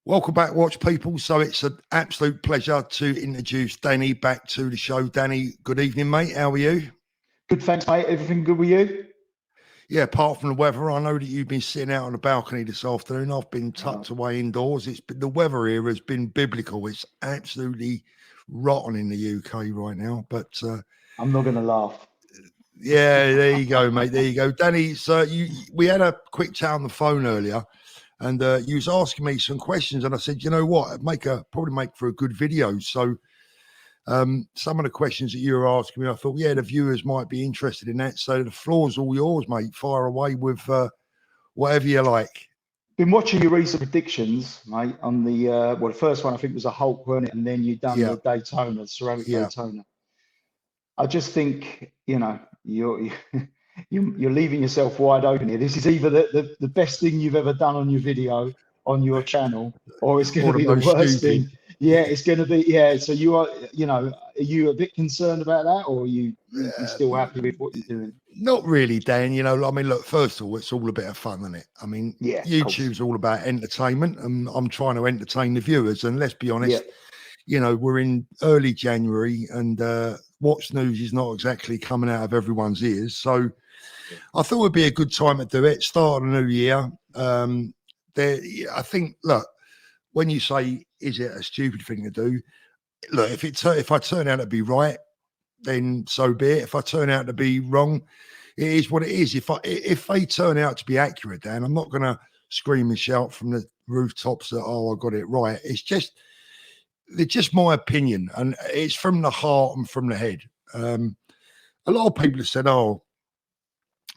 Welcome back, watch people. So it's an absolute pleasure to introduce Danny back to the show. Danny, good evening, mate. How are you? Good, thanks, mate. Everything good with you? Yeah, apart from the weather, I know that you've been sitting out on the balcony this afternoon. I've been tucked away indoors. It's been, the weather here has been biblical. It's absolutely rotten in the UK right now. But I'm not going to laugh. Yeah, there you go, mate. There you go, Danny. So we had a quick chat on the phone earlier. And you was asking me some questions, and I said, you know what, I'd probably make for a good video. So some of the questions that you were asking me, I thought, yeah, the viewers might be interested in that. So the floor's all yours, mate. Fire away with whatever you like. Been watching your recent predictions, mate. On the the first one I think was a Hulk, wasn't it? And then you done the Daytona, ceramic Daytona. I just think you're leaving yourself wide open here. This is either the best thing you've ever done on your video on your channel, or it's going to be the worst thing. Yeah, it's going to be. Yeah, so you are. Are you a bit concerned about that, or are you still happy with what you're doing? Not really, Dan. I mean, look. First of all, it's all a bit of fun, isn't it? I mean, YouTube's all about entertainment, and I'm trying to entertain the viewers. And let's be honest, we're in early January, and Watch News is not exactly coming out of everyone's ears. So I thought it would be a good time to do it. Start of the new year. I think, look, when you say, is it a stupid thing to do? Look, if I turn out to be right, then so be it. If I turn out to be wrong, it is what it is. If they turn out to be accurate, Dan, I'm not going to scream and shout from the rooftops that, oh, I got it right. It's just my opinion, and it's from the heart and from the head. A lot of people have said, oh,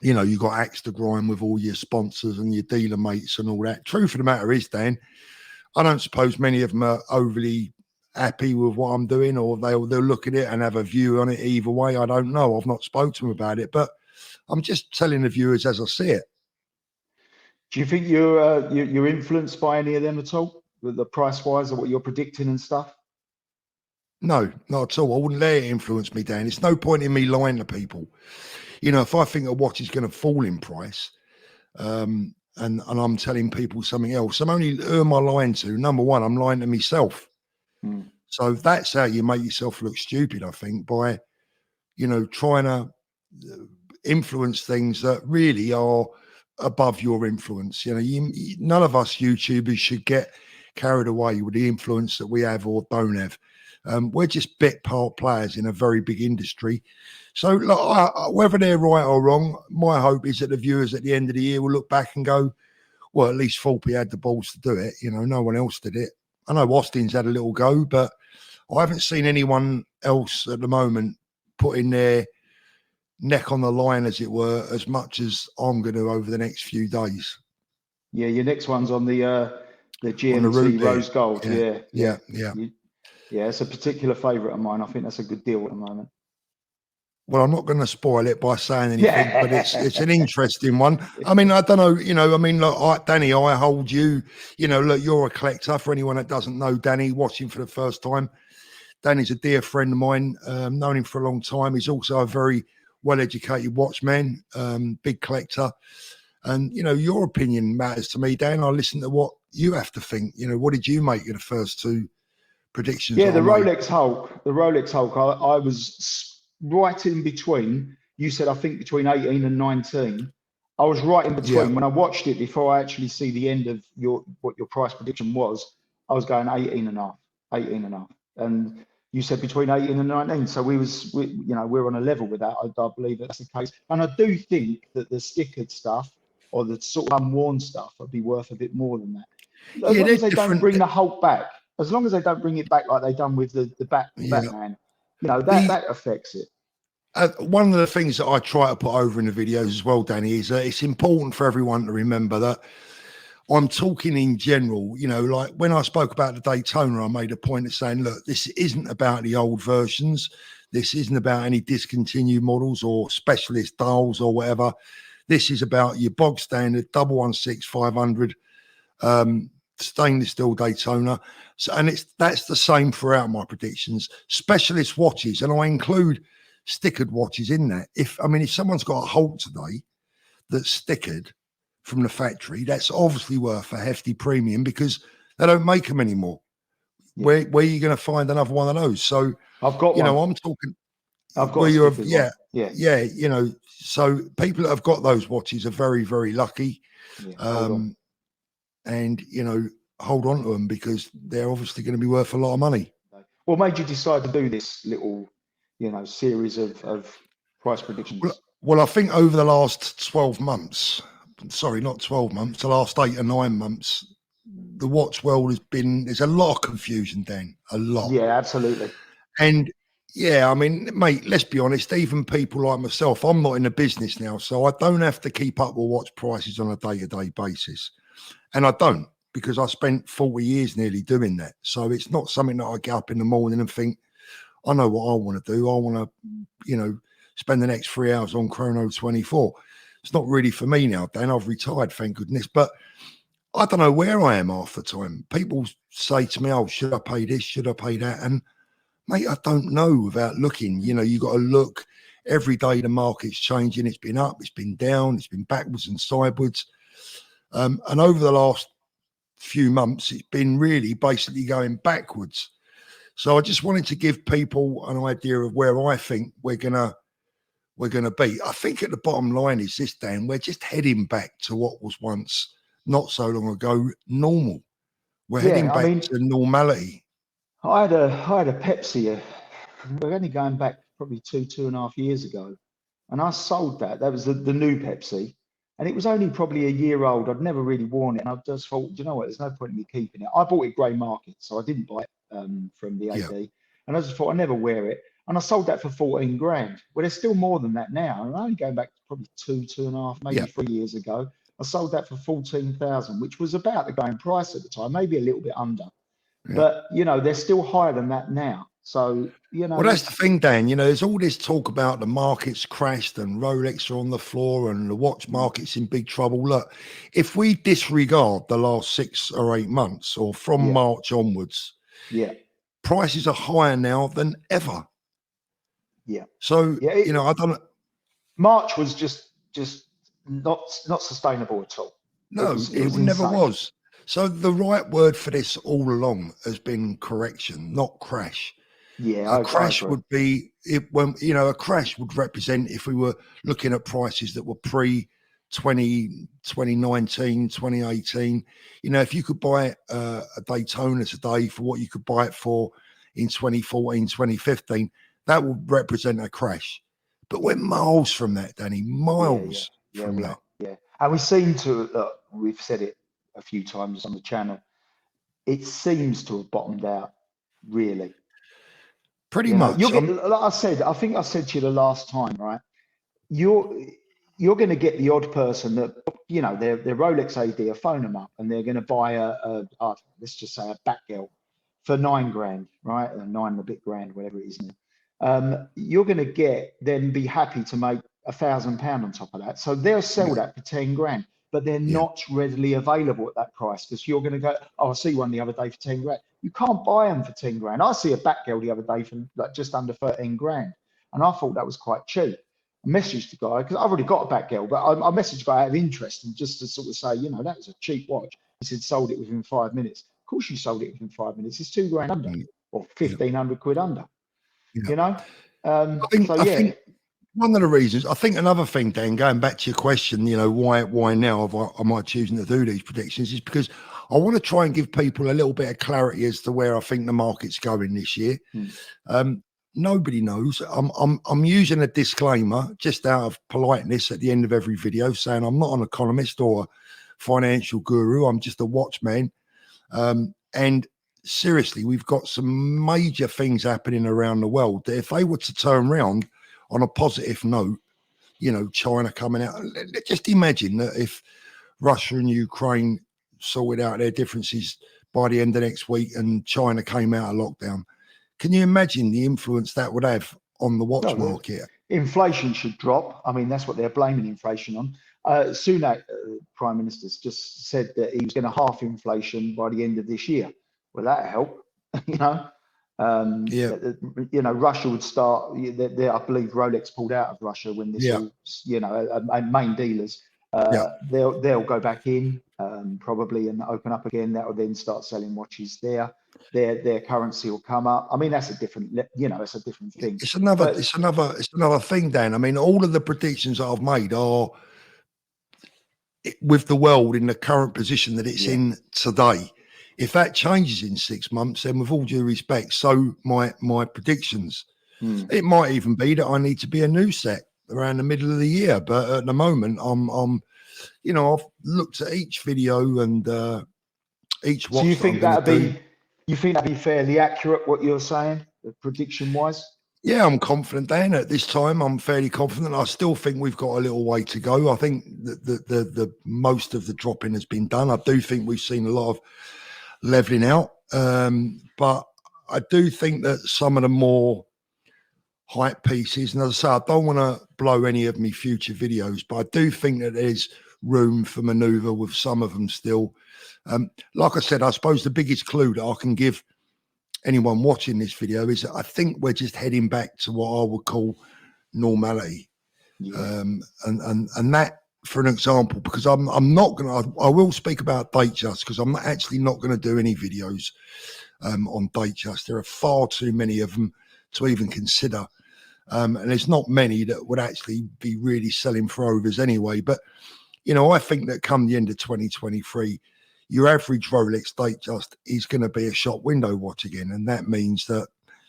you got axe to grind with all your sponsors and your dealer mates and all that. Truth of the matter is, Dan, I don't suppose many of them are overly happy with what I'm doing, or they'll look at it and have a view on it either way. I don't know. I've not spoken to them about it, but I'm just telling the viewers as I see it. Do you think you're influenced by any of them at all, with the price wise or what you're predicting and stuff? No, not at all. I wouldn't let it influence me, Dan. It's no point in me lying to people. If I think a watch is going to fall in price, and I'm telling people something else, who am I lying to? Number one, I'm lying to myself. So that's how you make yourself look stupid, I think, by, trying to influence things that really are above your influence. None of us YouTubers should get carried away with the influence that we have or don't have. We're just bit part players in a very big industry. So whether they're right or wrong, my hope is that the viewers at the end of the year will look back and go, well, at least Thorpe had the balls to do it. No one else did it. I know Austin's had a little go, but I haven't seen anyone else at the moment putting their neck on the line, as it were, as much as I'm going to over the next few days. Yeah, your next one's on the GMT Rose Gold. Yeah, it's a particular favourite of mine. I think that's a good deal at the moment. Well, I'm not going to spoil it by saying anything, but it's an interesting one. I mean, I don't know, look, Danny, I hold you, look, you're a collector. For anyone that doesn't know Danny, watching for the first time, Danny's a dear friend of mine, known him for a long time. He's also a very well-educated watchman, big collector. And, your opinion matters to me, Dan. I listen to what you have to think. What did you make of the first two predictions? Yeah, the Rolex Hulk. I was right in between. You said, I think, between 18 and 19. I was right in between. Yeah. When I watched it, before I actually see the end of what your price prediction was, I was going 18 and a half. And you said between 18 and 19. So we're on a level with that. I believe that's the case. And I do think that the stickered stuff or the sort of unworn stuff would be worth a bit more than that. As long as they don't bring the Hulk back, as long as they don't bring it back like they done with the Batman, that affects it. One of the things that I try to put over in the videos as well, Danny, is that it's important for everyone to remember that I'm talking in general. Like when I spoke about the Daytona, I made a point of saying, look, this isn't about the old versions. This isn't about any discontinued models or specialist dials or whatever. This is about your bog standard 116-500 stainless steel Daytona. So, and that's the same throughout my predictions. Specialist watches, and I include stickered watches in that. If someone's got a Hulk today that's stickered from the factory, that's obviously worth a hefty premium because They don't make them anymore. Where are you going to find another one of those? So I've got one. I'm talking. I've got yeah. So people that have got those watches are very, very lucky. And hold on to them because they're obviously going to be worth a lot of money. What made you decide to do this little, series of price predictions? Well, I think over the last 12 months, sorry, not 12 months, the last 8 or 9 months, the watch world there's a lot of confusion, Dan, a lot. Yeah, absolutely. And yeah, I mean, mate, let's be honest, even people like myself, I'm not in the business now, so I don't have to keep up with watch prices on a day-to-day basis. And I don't, because I spent 40 years nearly doing that. So it's not something that I get up in the morning and think, I know what I want to do. I want to, spend the next 3 hours on Chrono 24. It's not really for me now, Dan. I've retired, thank goodness. But I don't know where I am half the time. People say to me, oh, should I pay this? Should I pay that? And mate, I don't know without looking. You got to look. Every day the market's changing. It's been up, it's been down, it's been backwards and sideways. And over the last few months, it's been really basically going backwards. So I just wanted to give people an idea of where I think we're gonna be. I think at the bottom line is this, Dan, we're just heading back to what was once, not so long ago, normal. We're heading back to normality. I had a Pepsi. We're only going back probably 2.5 years ago, and I sold that. That was the new Pepsi, and it was only probably a year old. I'd never really worn it, and I just thought, you know what? There's no point in me keeping it. I bought it grey market, so I didn't buy it from the AD, and I just thought I never wear it, and I sold that for 14 grand. Well, there's still more than that now, and I'm only going back to probably 2.5, maybe 3 years ago. I sold that for 14,000, which was about the going price at the time, maybe a little bit under. But they're still higher than that now. So well, that's the thing, Dan. There's all this talk about the market's crashed and Rolex are on the floor and the watch market's in big trouble. Look, if we disregard the last 6 or 8 months, or from March onwards, prices are higher now than ever. So I don't. March was just not sustainable at all. No, it never was. So the right word for this all along has been correction, not crash. Yeah, a crash would be a crash would represent if we were looking at prices that were pre 2019, 2018. If you could buy a Daytona today for what you could buy it for in 2014, 2015, that would represent a crash. But we're miles from that, Danny. Miles from that. Yeah, and we seem to. We've said it a few times on the channel. It seems to have bottomed out, really. Pretty much. Like I said, I think I said to you the last time, right? You're going to get the odd person that their Rolex AD, phone them up, and they're going to buy let's just say a Batgirl for 9 grand, right? 9 and a bit grand, whatever it is now. You're going to get them be happy to make £1,000 on top of that. So they'll sell that for 10 grand. But they're not readily available at that price because you're going to go, oh, I see one the other day for 10 grand. You can't buy them for 10 grand. I see a Batgirl the other day for like just under 13 grand. And I thought that was quite cheap. I messaged the guy because I've already got a Batgirl, but I messaged the guy out of interest and just to sort of say, that was a cheap watch. He said, sold it within 5 minutes. Of course you sold it within 5 minutes. It's 2 grand under or 1,500 quid under, I think one of the reasons, I think another thing, Dan, going back to your question, why now am I choosing to do these predictions, is because I want to try and give people a little bit of clarity as to where I think the market's going this year. Nobody knows. I'm using a disclaimer just out of politeness at the end of every video, saying I'm not an economist or a financial guru. I'm just a watchman. And seriously, we've got some major things happening around the world that if they were to turn around on a positive note, China coming out. Just imagine that if Russia and Ukraine sorted out their differences by the end of next week and China came out of lockdown. Can you imagine the influence that would have on the watch market? Inflation should drop. I mean, that's what they're blaming inflation on. Sunak, Prime Minister's just said that he was going to halve inflation by the end of this year. Will that help? Russia would start. I believe Rolex pulled out of Russia when this, main dealers, They'll go back in probably and open up again. That will then start selling watches there. Their currency will come up. I mean, that's a different, it's a different thing. It's another thing, Dan. I mean, all of the predictions that I've made are with the world in the current position that it's in today. If that changes in 6 months, then with all due respect, so my predictions. It might even be that I need to be a new set around the middle of the year. But at the moment, I've looked at each video and each watch. So you think that'd be fairly accurate, what you're saying, prediction wise? Yeah, I'm confident, Dan. At this time, I'm fairly confident. I still think we've got a little way to go. I think that the most of the dropping has been done. I do think we've seen a lot of leveling out, but I do think that some of the more hype pieces, and as I say, I don't want to blow any of my future videos, but I do think that there's room for maneuver with some of them still. Like I said, I suppose the biggest clue that I can give anyone watching this video is that I think we're just heading back to what I would call normality. And that, for an example, because I will speak about Datejust, because I'm actually not going to do any videos on Datejust. There are far too many of them to even consider. And there's not many that would actually be really selling for overs anyway. But, I think that come the end of 2023, your average Rolex Datejust is going to be a shop window watch again. And that means that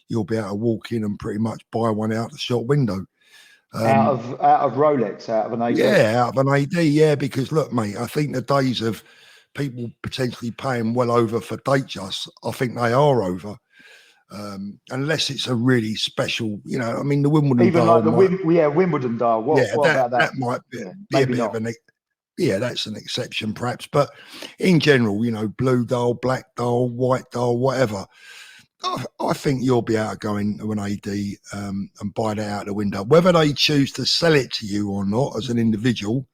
you'll be able to walk in and pretty much buy one out the shop window. Out of Rolex, out of an AD? Yeah, out of an AD, yeah. Because look, mate, I think the days of people potentially paying well over for Datejust, I think they are over. Unless it's a really special, I mean, the Wimbledon even dial like Wimbledon dial. What about that? That might be a bit of an, that's an exception perhaps. But in general, blue dial, black dial, white dial, whatever, I think you'll be able to go into an AD and buy that out the window. Whether they choose to sell it to you or not as an individual,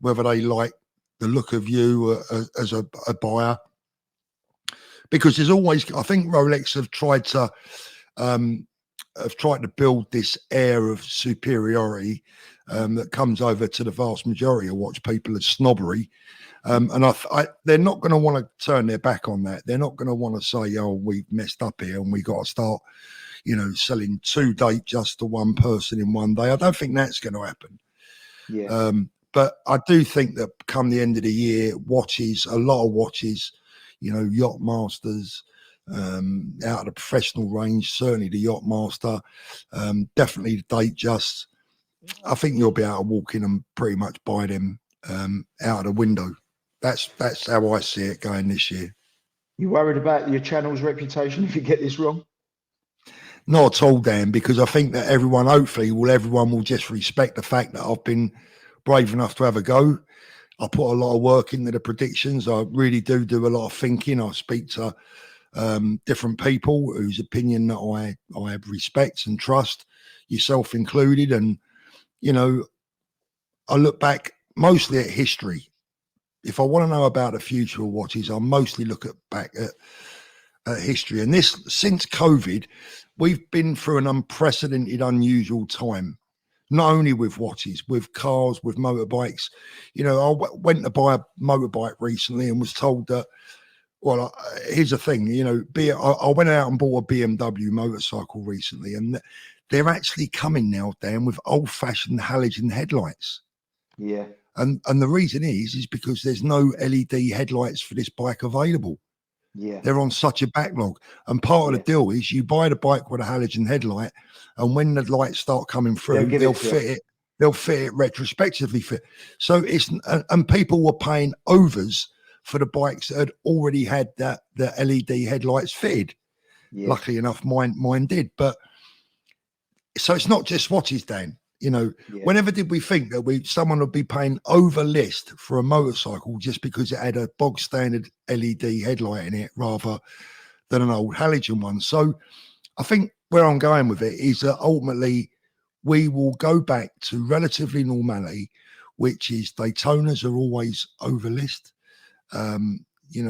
whether they like the look of you as a buyer, because there's always, I think Rolex have tried to build this air of superiority that comes over to the vast majority of watch people as snobbery. And they're not going to want to turn their back on that. They're not going to want to say, oh, we've messed up here and we got to start, selling 2 Datejust to one person in one day. I don't think that's going to happen. Yeah. But I do think that come the end of the year, a lot of watches, Yacht Masters, out of the professional range, certainly the Yacht Master, definitely the Datejust. I think you'll be able to walk in and pretty much buy them out of the window. That's how I see it going this year. You worried about your channel's reputation if you get this wrong? Not at all, Dan, because I think that everyone will just respect the fact that I've been brave enough to have a go. I put a lot of work into the predictions. I really do a lot of thinking. I speak to different people whose opinion that I respect and trust, yourself included. And, I look back mostly at history. If I want to know about the future of watches, I mostly look back at history. And since COVID, we've been through an unprecedented, unusual time. Not only with watches, with cars, with motorbikes. I went to buy a motorbike recently and was told that, well, here's the thing, I went out and bought a BMW motorcycle recently, and they're actually coming now, Dan, with old-fashioned halogen headlights. Yeah. And the reason is because there's no LED headlights for this bike available. Yeah. They're on such a backlog. And part of the deal is you buy the bike with a halogen headlight, and when the lights start coming through, they'll fit it retrospectively fit. So and people were paying overs for the bikes that had already had the LED headlights fitted. Yeah. Luckily enough, mine did. But so it's not just watches, Dan. Whenever did we think that someone would be paying over list for a motorcycle just because it had a bog standard LED headlight in it rather than an old halogen one? So I think where I'm going with it is that ultimately we will go back to relatively normality, which is Daytonas are always over list.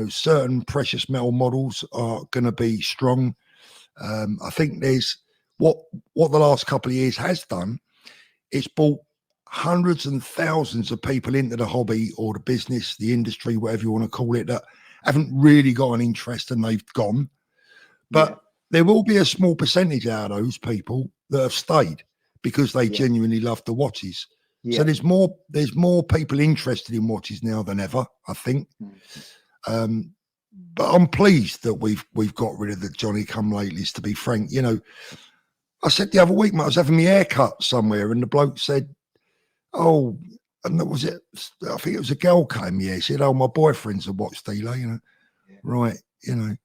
Certain precious metal models are going to be strong. I think there's what the last couple of years has done. It's brought hundreds and thousands of people into the hobby or the business, the industry, whatever you want to call it, that haven't really got an interest and they've gone. But there will be a small percentage out of those people that have stayed because they genuinely love the watches. So there's more people interested in watches now than ever, I think. But I'm pleased that we've got rid of the Johnny come latelys, to be frank. You know, I said the other week, mate, I was having my hair cut somewhere and the bloke said, oh, and that was it. I think it was a girl came here. He said, oh, my boyfriend's a watch dealer, you know. Right, you know.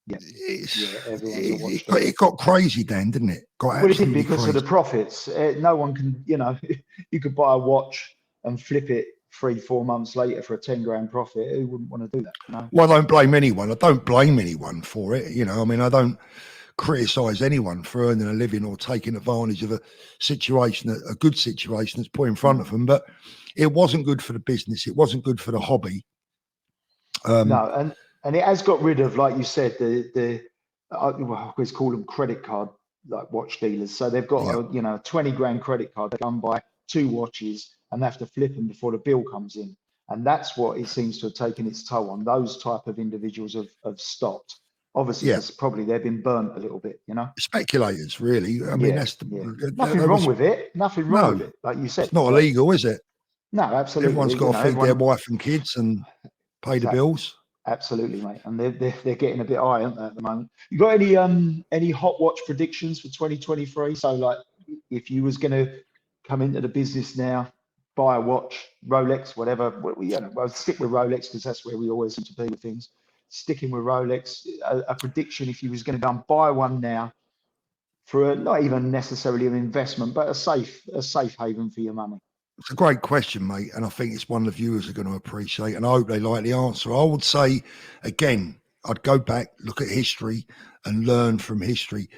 It got crazy then, didn't it? Well, it did because of the profits. No one can, you know, you could buy a watch and flip it 3-4 months later for a 10 grand profit. Who wouldn't want to do that? You know? Well, I don't blame anyone. I don't blame anyone for it. You know, I mean, I don't criticize anyone for earning a living or taking advantage of a situation, a good situation that's put in front of them. But it wasn't good for the business. It wasn't good for the hobby. No, and it has got rid of, like you said, I always call them credit card like watch dealers. So they've got a 20 grand credit card. They can buy 2 watches and they have to flip them before the bill comes in. And that's what it seems to have taken its toll on. Those type of individuals have stopped. Obviously, probably they've been burnt a little bit, you know. Speculators, really. I mean, that's nothing wrong with it. Nothing wrong with it, like you said. It's not illegal, is it? No, absolutely. Everyone's got to feed their wife and kids and pay the bills. Absolutely, mate. And they're getting a bit high, aren't they, at the moment? You got any hot watch predictions for 2023? So, like, if you was going to come into the business now, buy a watch, Rolex, whatever, well, stick with Rolex because that's where we always seem to be with things. Sticking with Rolex, a prediction if you was going to go and buy one now for not even necessarily an investment, but a safe haven for your money. It's a great question, mate, and I think it's one the viewers are going to appreciate, and I hope they like the answer. I would say, again, I'd go back, look at history, and learn from history.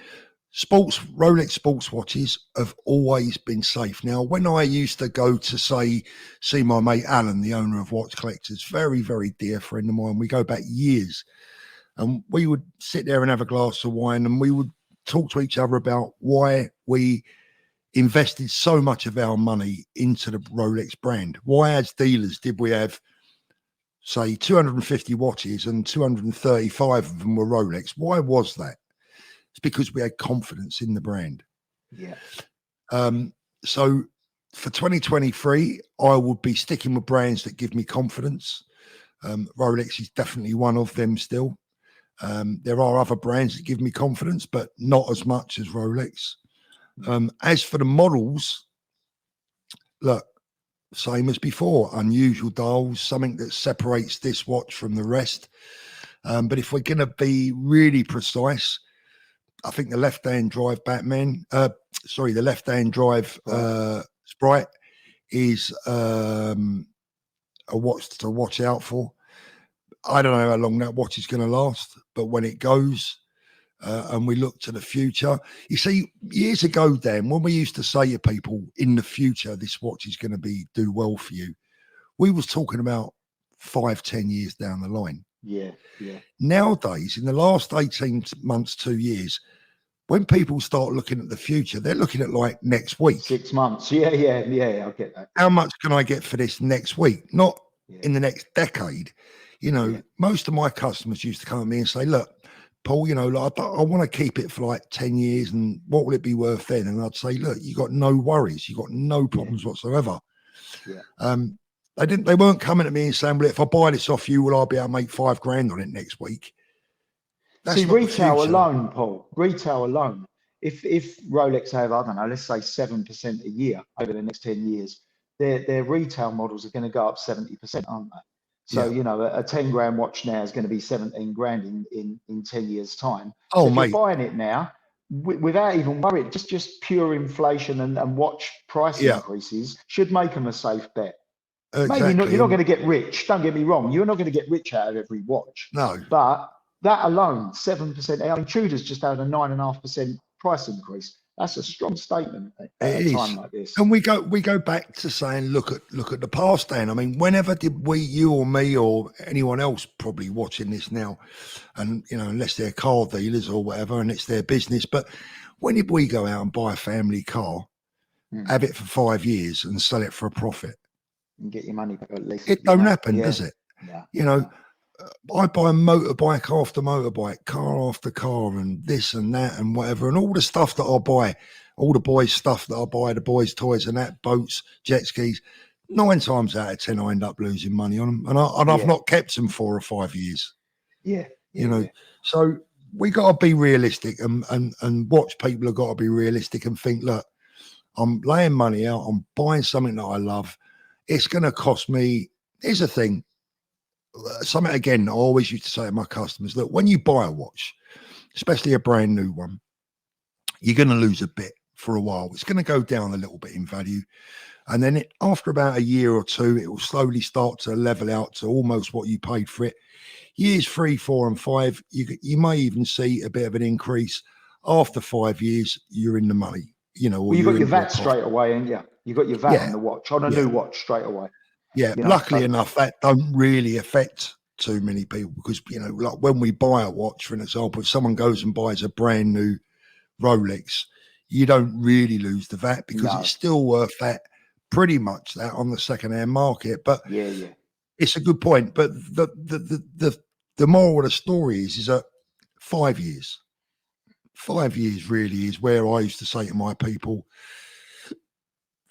Rolex sports watches have always been safe. Now, when I used to go to, see my mate Alan, the owner of Watch Collectors, very, very dear friend of mine, we go back years, and we would sit there and have a glass of wine, and we would talk to each other about why we invested so much of our money into the Rolex brand. Why, as dealers, did we have, say, 250 watches and 235 of them were Rolex? Why was that? It's because we had confidence in the brand. Yeah. So for 2023, I would be sticking with brands that give me confidence. Rolex is definitely one of them still. There are other brands that give me confidence, but not as much as Rolex. As for the models, look, same as before, unusual dials, something that separates this watch from the rest. But if we're going to be really precise, I think the left-hand drive the left-hand drive Sprite is a watch to watch out for. I don't know how long that watch is going to last, but when it goes, and we look to the future. You see, years ago, Dan, when we used to say to people, in the future, this watch is going to do well for you, we was talking about 5-10 years down the line. Yeah. Nowadays, in the last 18 months, 2 years, when people start looking at the future, they're looking at like next week. 6 months. Yeah, I get that. How much can I get for this next week? Not in the next decade. You know, most of my customers used to come to me and say, look, Paul, you know, like, I want to keep it for like 10 years and what will it be worth then? And I'd say, look, you got no worries. You got no problems whatsoever. Yeah. They weren't coming to me and saying, well, if I buy this off you, will I be able to make $5,000 on it next week? See, retail alone, Paul, if Rolex have, I don't know, let's say 7% a year over the next 10 years, their retail models are going to go up 70%, aren't they? So, you know, a 10 grand watch now is going to be 17 grand in 10 years time. Oh, so if mate. you're buying it now without even worrying, just pure inflation and watch price increases should make them a safe bet. Exactly. Maybe not, you're not going to get rich. Don't get me wrong. You're not going to get rich out of every watch. No. But that alone, 7%. I mean, Tudor's just had a 9.5% price increase. That's a strong statement at a time like this. And we go back to saying, look at the past, Dan. I mean, whenever did you or me or anyone else probably watching this now, and you know, unless they're car dealers or whatever, and it's their business, but when did we go out and buy a family car have it for 5 years and sell it for a profit. And get your money back at least. It don't happen, does it? Yeah. You know, I buy motorbike after motorbike, car after car, and this and that and whatever, and all the stuff that I buy, all the boys' stuff that I buy, the boys' toys and that, boats, jet skis. 9 times out of 10, I end up losing money on them, and I've not kept them 4 or 5 years. Yeah, you know. So we got to be realistic, and watch people have got to be realistic and think, look, I'm laying money out, I'm buying something that I love. It's going to cost me. Here's the thing. Something again, I always used to say to my customers, look, when you buy a watch, especially a brand new one, you're going to lose a bit for a while. It's going to go down a little bit in value. And then after about a year or two, it will slowly start to level out to almost what you paid for it. Years 3, 4, and 5, you may even see a bit of an increase. After 5 years, you're in the money. You know, well, you got your VAT straight away, and you got your VAT on the watch, on a new watch straight away. Yeah, you know, luckily enough, that don't really affect too many people because, you know, like when we buy a watch, for an example, if someone goes and buys a brand new Rolex, you don't really lose the VAT because it's still worth that, pretty much that on the second-hand market. But it's a good point. But the moral of the story is that 5 years. 5 years really is where I used to say to my people,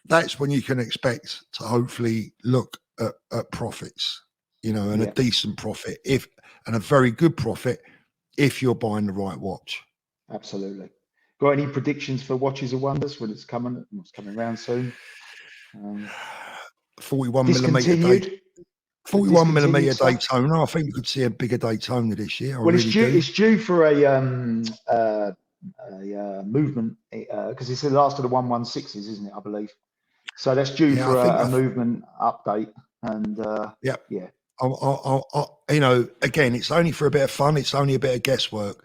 that's when you can expect to hopefully look at profits, you know, and a decent profit, and a very good profit if you're buying the right watch. Absolutely. Got any predictions for Watches of Wonders when it's coming around soon? 41 millimeter. 41 millimeter Daytona. I think we could see a bigger Daytona this year. Well, it's due for a movement because it's the last of the 116s, isn't it? I believe. So that's due for a movement update, and you know, again, it's only for a bit of fun. It's only a bit of guesswork.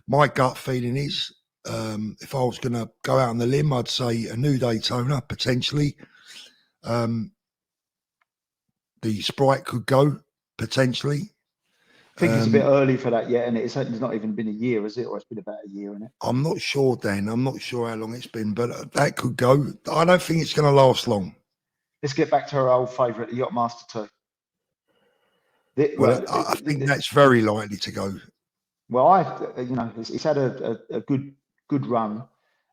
My gut feeling is, if I was going to go out on the limb, I'd say a new Daytona potentially. The Sprite could go potentially. I think it's a bit early for that yet, and it's not even been a year, is it? Or it's been about a year, isn't it? I'm not sure, Dan. I'm not sure how long it's been, but that could go. I don't think it's going to last long. Let's get back to our old favourite, the Yachtmaster 2. I think that's very likely to go. Well, you know, it's had a good run,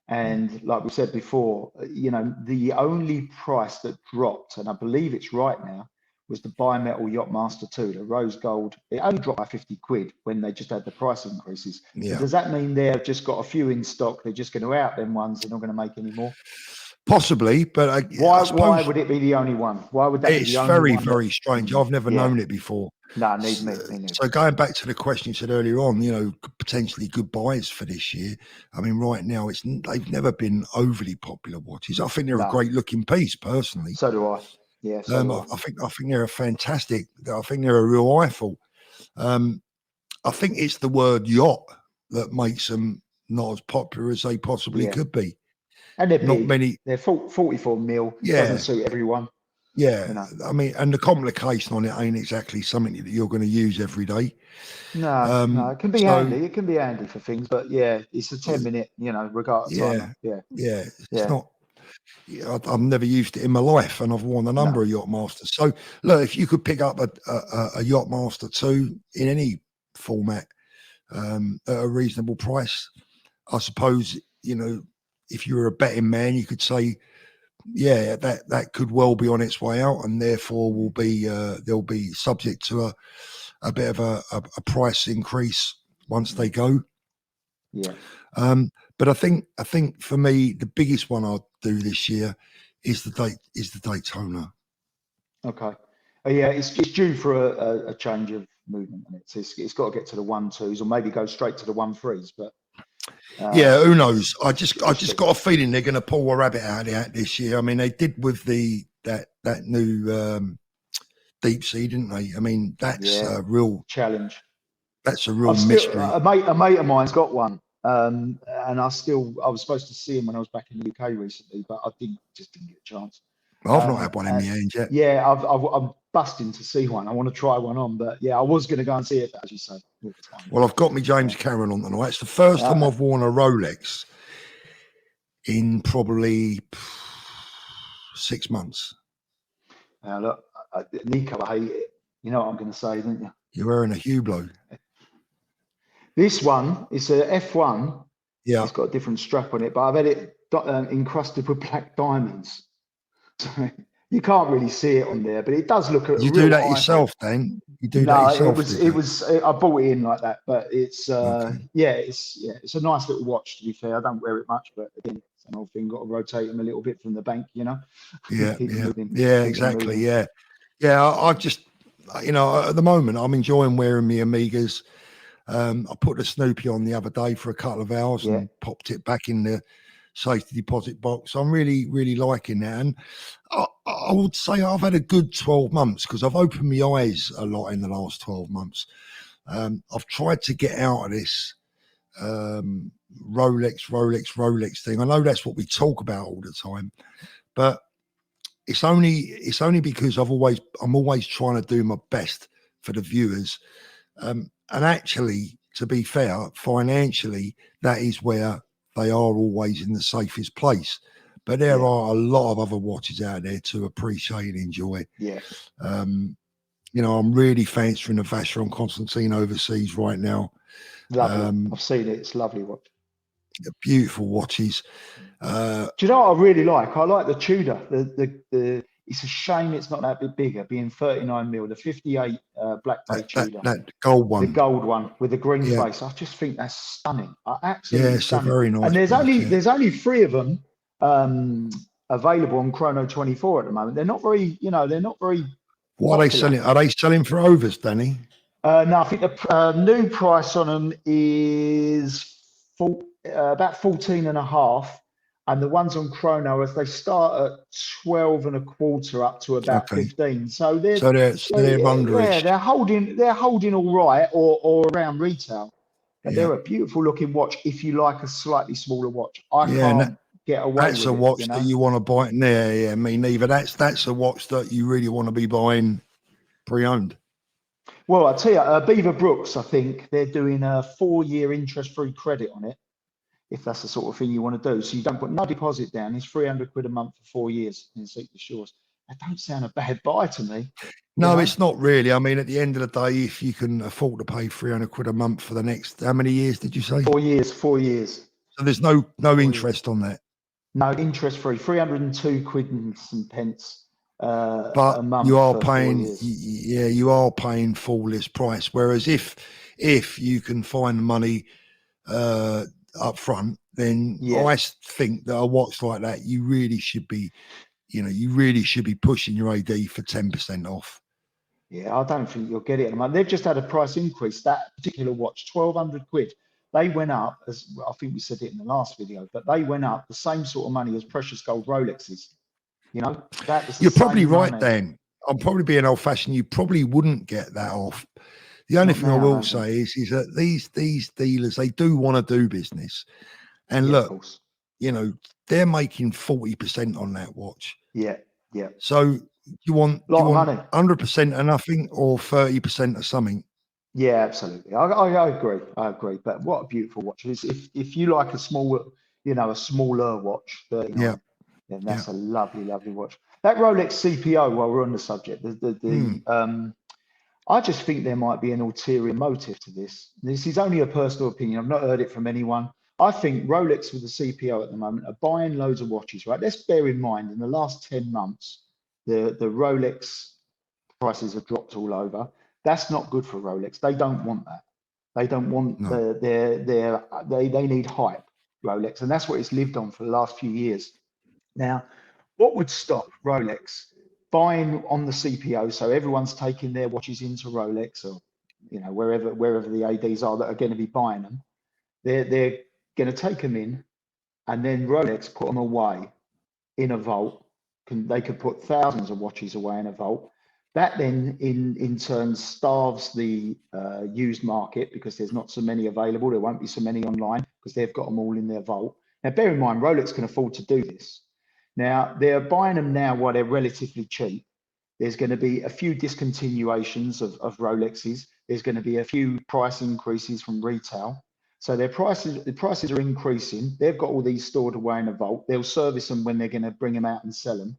and like we said before, you know, the only price that dropped, and I believe it's right now, was the bimetal Yachtmaster 2, the rose gold. It only dropped by 50 quid when they just had the price increases. So does that mean they've just got a few in stock? They're just going to out them ones. They're not going to make any more? Possibly, but why would it be the only one? Why would that be the only one? It's very strange. I've never known it before. No, me. So going back to the question you said earlier on, you know, potentially good buys for this year. I mean, right now they've never been overly popular watches. I think they're a great looking piece, personally. So do I. Yeah, I think they're a fantastic. I think they're a real eyeful. I think it's the word yacht that makes them not as popular as they possibly could be. And they're not big. Many. They're 44 mil. Doesn't suit everyone. Yeah, you know? I mean, and the complication on it ain't exactly something that you're going to use every day. No, it can be handy. It can be handy for things, but it's a 10-minute, you know, regardless. It's not. I've never used it in my life, and I've worn a number of Yachtmasters. So, look, if you could pick up a Yachtmaster 2 in any format at a reasonable price, I suppose, you know, if you were a betting man, you could say, that could well be on its way out, and therefore will be they'll be subject to a bit of a price increase once they go. Yeah. But I think for me, the biggest one I'll do this year is the Daytona. Okay. It's due for a change of movement, and it's got to get to the 1.2s or maybe go straight to the 1.3s. But who knows? I just got a feeling they're going to pull a rabbit out of the hat this year. I mean, they did with that new deep sea, didn't they? I mean, that's a real challenge. That's a real mystery. A mate of mine's got one. And I was supposed to see him when I was back in the UK recently, but I just didn't get a chance. I've not had one in my hands yet. Yeah, I'm busting to see one. I want to try one on, but I was going to go and see it, as you say. Well, I've got me James Cameron on tonight. It's the first time I've worn a Rolex in probably 6 months? Look, Nico, I hate it. You know what I'm going to say, don't you? You're wearing a Hublot. This one, it's a F1. Yeah. It's got a different strap on it, but I've had it encrusted with black diamonds. So you can't really see it on there, but it does look a You real do that high. yourself then? You do No, that yourself? I bought it in like that, but it's Okay. it's a nice little watch, to be fair. I don't wear it much, but again, it's an old thing, got to rotate them a little bit from the bank, you know. Yeah, Keep them moving, yeah, keep exactly. them moving. Yeah. I just, you know, at the moment I'm enjoying wearing my Omegas. I put the Snoopy on the other day for a couple of hours and popped it back in the safety deposit box. I'm really, really liking that. And I would say I've had a good 12 months because I've opened my eyes a lot in the last 12 months. I've tried to get out of this Rolex thing. I know that's what we talk about all the time, but it's only because I'm always trying to do my best for the viewers. And actually, to be fair, financially, that is where they are always in the safest place. But there are a lot of other watches out there to appreciate and enjoy. Yeah. You know, I'm really fancying the Vacheron Constantine overseas right now. Lovely. I've seen it. It's a lovely watch. Beautiful watches. Do you know what I really like? I like the Tudor. It's a shame it's not that bit bigger, being 39mm. The 58 Black Bay Tudor. That gold one. The gold one with the green face. I just think that's stunning. Absolutely it's stunning. A very nice. And there's only 3 of them available on Chrono 24 at the moment. They're not very, they're not very. What are they selling? Are they selling for overs, Danny? No, I think the new price on them is about 14.5, and the ones on Chrono, as they start at 12 and a quarter up to about 15. So they're underage. They're holding all right, or around retail. But they're a beautiful looking watch if you like a slightly smaller watch. I can't get away with it. That's a watch that you want to buy. Yeah, me neither. That's a watch that you really want to be buying pre-owned. Well, I tell you, Beaver Brooks, I think they're doing a 4-year interest-free credit on it, if that's the sort of thing you want to do. So you don't put no deposit down. It's 300 quid a month for 4 years in Secret Shores. That don't sound a bad buy to me. No, it's not really. I mean, at the end of the day, if you can afford to pay 300 quid a month for the next, how many years did you say? 4 years. 4 years. So there's no interest on that. No, interest-free. 302 quid and some pence. But a month you are paying, you are paying full list price. Whereas if you can find the money up front, then I think that a watch like that, you really should be pushing your AD for 10% off. Yeah, I don't think you'll get it at the moment. They've just had a price increase. That particular watch, 1,200 quid. They went up, as I think we said it in the last video, but they went up the same sort of money as precious gold Rolexes. You know, that was. You're probably right, Dan. I'm probably being old-fashioned. You probably wouldn't get that off. The only thing I will say is that these dealers, they do want to do business, and look, they're making 40% on that watch. Yeah. So you want 100% of nothing or 30% of something? Yeah, absolutely. I agree. But what a beautiful watch! If you like a smaller watch, 39. And that's a lovely, lovely watch. That Rolex CPO, while we're on the subject, I just think there might be an ulterior motive to this. This is only a personal opinion. I've not heard it from anyone. I think Rolex with the CPO at the moment are buying loads of watches, right? Let's bear in mind, in the last 10 months, the Rolex prices have dropped all over. That's not good for Rolex. They don't want that. They don't want they need hype, Rolex. And that's what it's lived on for the last few years. Now, what would stop Rolex buying on the CPO? So everyone's taking their watches into Rolex, or wherever the ADs are that are going to be buying them. They're going to take them in, and then Rolex put them away in a vault. They could put thousands of watches away in a vault. That then in turn starves the used market, because there's not so many available. There won't be so many online because they've got them all in their vault. Now, bear in mind, Rolex can afford to do this. Now, they're buying them now while they're relatively cheap. There's going to be a few discontinuations of Rolexes. There's going to be a few price increases from retail. So the prices are increasing. They've got all these stored away in a vault. They'll service them when they're going to bring them out and sell them.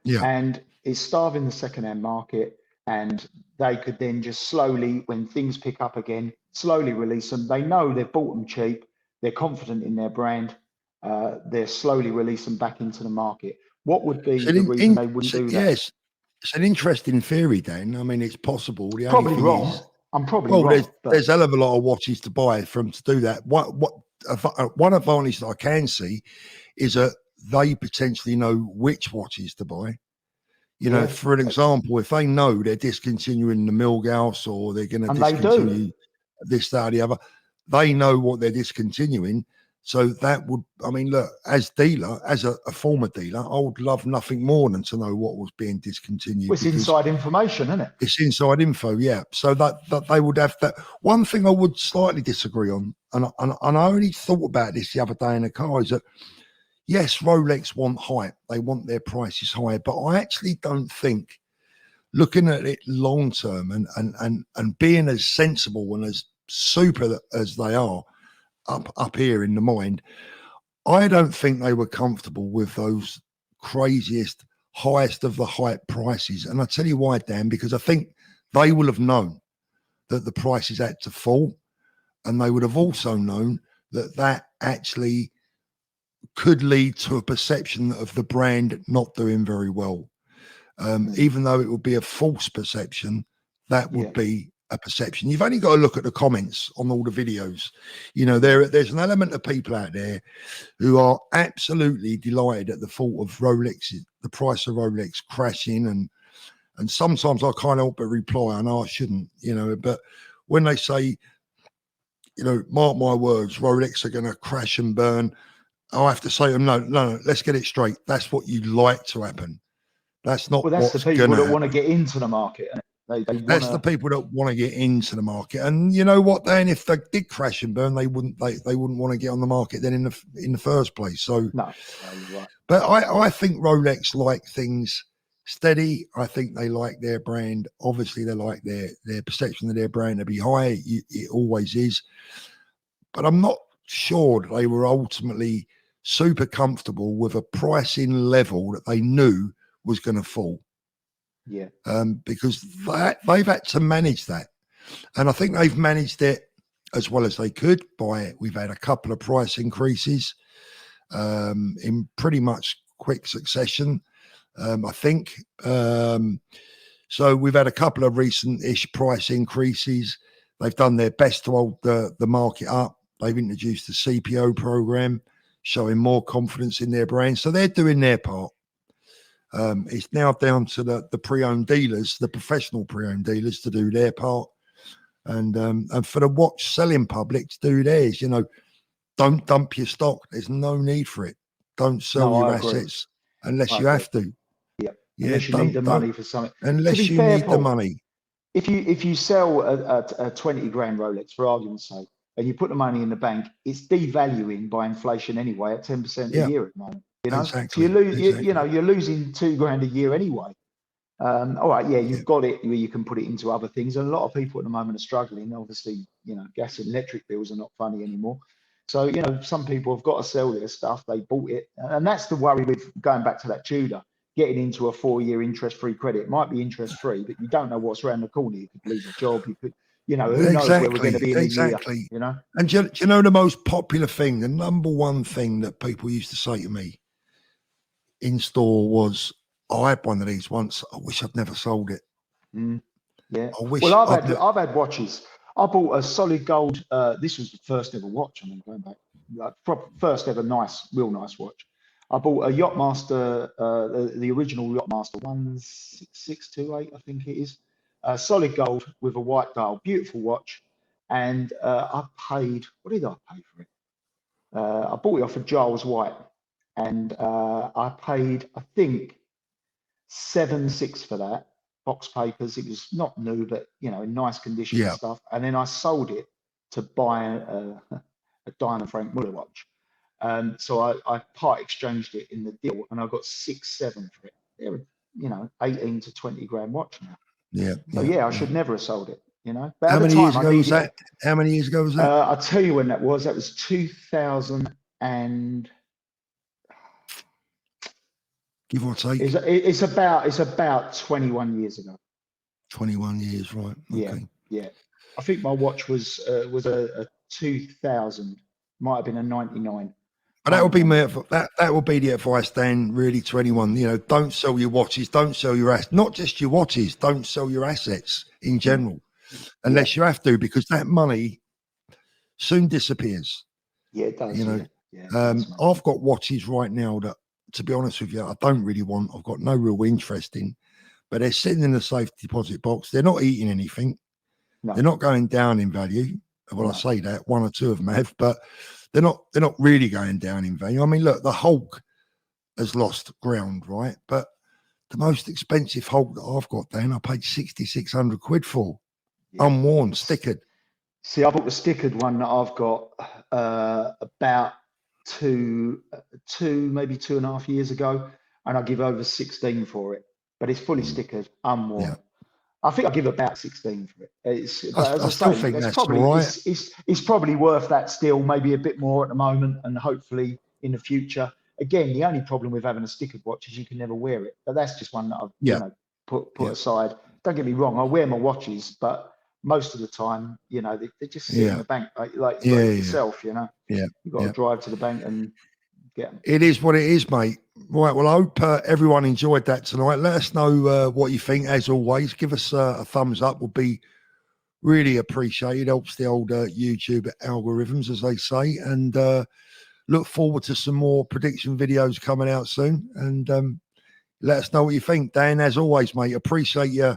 and it's starving the second-hand market. And they could then just slowly, when things pick up again, slowly release them. They know they've bought them cheap. They're confident in their brand. They're slowly release them back into the market. What would be the reason they wouldn't do that? Yes, it's an interesting theory, Dan. I mean, it's possible. The probably only thing wrong. is, I'm probably wrong. There's a hell of a lot of watches to buy for them to do that. One advantage that I can see is that they potentially know which watches to buy. You know, for an example, if they know they're discontinuing the Milgauss or they're going to discontinue this, that, or the other, they know what they're discontinuing. So that would, I mean, look, as a former dealer, I would love nothing more than to know what was being discontinued. Well, it's inside information, isn't it? It's inside info, yeah. So that they would have that. One thing I would slightly disagree on, and I only thought about this the other day in the car, is that yes, Rolex want hype. They want their prices higher. But I actually don't think, looking at it long term and being as sensible and as super as they are up here in the mind, I don't think they were comfortable with those craziest, highest of the hype prices. And I tell you why, Dan, because I think they will have known that the prices had to fall. And they would have also known that actually could lead to a perception of the brand not doing very well. Even though it would be a false perception, that would be a perception. You've only got to look at the comments on all the videos. You know, there's an element of people out there who are absolutely delighted at the thought of Rolex, the price of Rolex crashing. And sometimes I can't help but reply, and I shouldn't, you know, but when they say, you know, mark my words, Rolex are going to crash and burn, I have to say to them, no, let's get it straight. That's what you'd like to happen. That's not. Well, that's the people that want to get into the market. That's the people that want to get into the market. And you know what, Dan? If they did crash and burn, they wouldn't want to get on the market then in the first place. So no, you're right. But I think Rolex like things steady. I think they like their brand. Obviously, they like their perception of their brand to be high. It always is. But I'm not sure that they were ultimately super comfortable with a pricing level that they knew was going to fall. Yeah. Because they've had to manage that. And I think they've managed it as well as they could by it. We've had a couple of price increases in pretty much quick succession, I think. So we've had a couple of recent-ish price increases. They've done their best to hold the market up. They've introduced the CPO program, showing more confidence in their brand. So they're doing their part. It's now down to the pre-owned dealers, the professional pre-owned dealers, to do their part, and for the watch selling public to do theirs. You know, don't dump your stock. There's no need for it. Don't sell your assets unless you have to. Yeah, unless you need the money for something. Unless you need the money. If you sell a 20 grand Rolex, for argument's sake, and you put the money in the bank, it's devaluing by inflation anyway at 10% a year at the moment. You know, exactly. So you lose. You know, you're losing $2 grand a year anyway. All right, you've got it where you can put it into other things. And a lot of people at the moment are struggling. Obviously, you know, gas and electric bills are not funny anymore. So, you know, some people have got to sell their stuff. They bought it. And that's the worry with going back to that Tudor, getting into a 4-year interest-free credit. It might be interest-free, but you don't know what's around the corner. You could lose a job. You could, you know, who knows where we're going to be in a year, you know? And do you know the most popular thing, the number one thing that people used to say to me in store was, I had one of these once. I wish I'd never sold it. Yeah. I wish. Well, I've had watches. I bought a solid gold. This was the first ever watch. I mean, going back, like first ever real nice watch. I bought a Yachtmaster, the original Yachtmaster 16628, I think it is. Solid gold with a white dial, beautiful watch. And I paid. What did I pay for it? I bought it off of Giles White, and I paid, I think, 7.6 for that. Box papers. It was not new, but you know, in nice condition and stuff. And then I sold it to buy a Diana Frank Muller watch. So I part exchanged it in the deal, and I got 6.7 for it. They're, you know, 18 to 20 grand watch now. Yeah. So I should never have sold it. You know. But How many years ago was that? How many years ago was that? I'll tell you when that was. That was 2000 and give or take. It's about 21 years ago. 21 years, right? Okay. Yeah. I think my watch was a 2000. Might have been a 99. But that would be that would be the advice, Dan, really, to anyone. You know, don't sell your watches, don't sell your assets, not just your watches, don't sell your assets in general, unless you have to, because that money soon disappears. Yeah, it does. You know, I've got watches right now that, to be honest with you, I don't really want. I've got no real interest in, but they're sitting in the safe deposit box. They're not eating anything. No. They're not going down in value. Well, I say that, one or two of them have, but they're not really going down in value. I mean, look, the Hulk has lost ground, right? But the most expensive Hulk that I've got, Dan, I paid 6,600 quid for, unworn, stickered. See, I bought the stickered one that I've got about two, maybe 2.5 years ago, and I give over 16 for it. But it's fully stickered, unworn. Yeah. I think I give about 16 for it. I still think that's probably all right. It's probably worth that still, maybe a bit more at the moment, and hopefully in the future. Again, the only problem with having a stickered watch is you can never wear it. But that's just one that I've you know, put aside. Don't get me wrong, I wear my watches, but most of the time, you know, they just sit in the bank like yourself, you know. Yeah. You've got to drive to the bank and get them. It is what it is, mate. Right, well, I hope everyone enjoyed that tonight. Let us know what you think. As always, give us a thumbs up. Would be really appreciated. Helps the old YouTube algorithms, as they say. And look forward to some more prediction videos coming out soon. And let us know what you think. Dan, as always, mate, appreciate you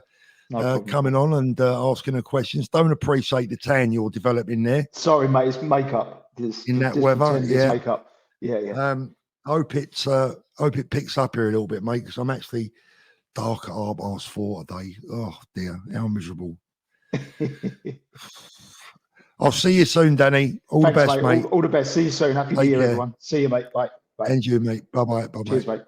coming on and asking the questions. Don't appreciate the tan you're developing there. Sorry, mate, it's makeup. In that weather, makeup. Yeah. Hope it picks up here a little bit, mate, because I'm actually dark at 4:30 today. Oh dear, how miserable. I'll see you soon, Danny. Thanks, the best, mate. All the best. See you soon. Happy New Year, everyone. See you, mate. Bye. And you, mate. Bye-bye. Cheers, mate.